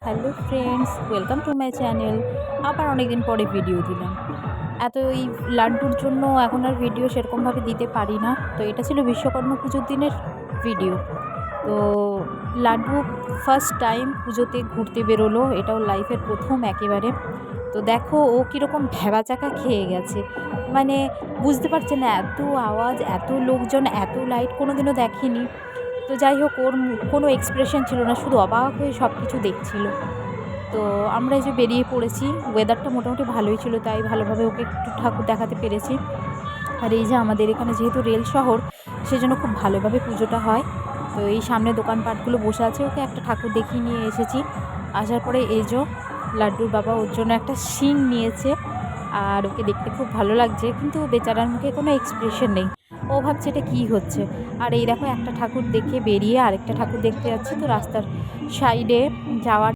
Hello friends, welcome to my channel. আবার অনেক দিন পরে ভিডিও দিলাম। এই লাড্ডুর জন্য এখন আর ভিডিও সেরকমভাবে দিতে পারি না। তো এটা ছিল বিশ্বকর্মা পুজোর দিনের ভিডিও। তো লাড্ডু ফার্স্ট টাইম পুজোতে ঘুরতে বেরোলো, এটাও লাইফের প্রথম একেবারে। তো দেখো ও কীরকম ভ্যাবাচাকা খেয়ে গেছে, মানে বুঝতে পারছে না, এত আওয়াজ, এত লোকজন, এত লাইট কোনো দিনও দেখেনি। তো যাই হোক, ওর কোনো এক্সপ্রেশন ছিল না, শুধু অবাক হয়ে সব কিছু দেখছিল। তো আমরা এই যে বেরিয়ে পড়েছি, ওয়েদারটা মোটামুটি ভালোই ছিল, তাই ভালোভাবে ওকে একটু ঠাকুর দেখাতে পেরেছি। আর এই যে আমাদের এখানে যেহেতু রেল শহর, সেজন্য খুব ভালোভাবে পুজোটা হয়। তো এই সামনে দোকানপাটগুলো বসে আছে, ওকে একটা ঠাকুর দেখিয়ে নিয়ে এসেছি। আসার পরে এই যে লাড্ডুর বাবা ওর জন্য একটা শিং নিয়েছে, আর ওকে দেখতে খুব ভালো লাগছে, কিন্তু বেচারার মুখে কোনো এক্সপ্রেশন নেই। ও ভাবছে এটা কী হচ্ছে। আর এই দেখো, একটা ঠাকুর দেখে বেরিয়ে আরেকটা ঠাকুর দেখতে যাচ্ছি। তো রাস্তার সাইডে যাওয়ার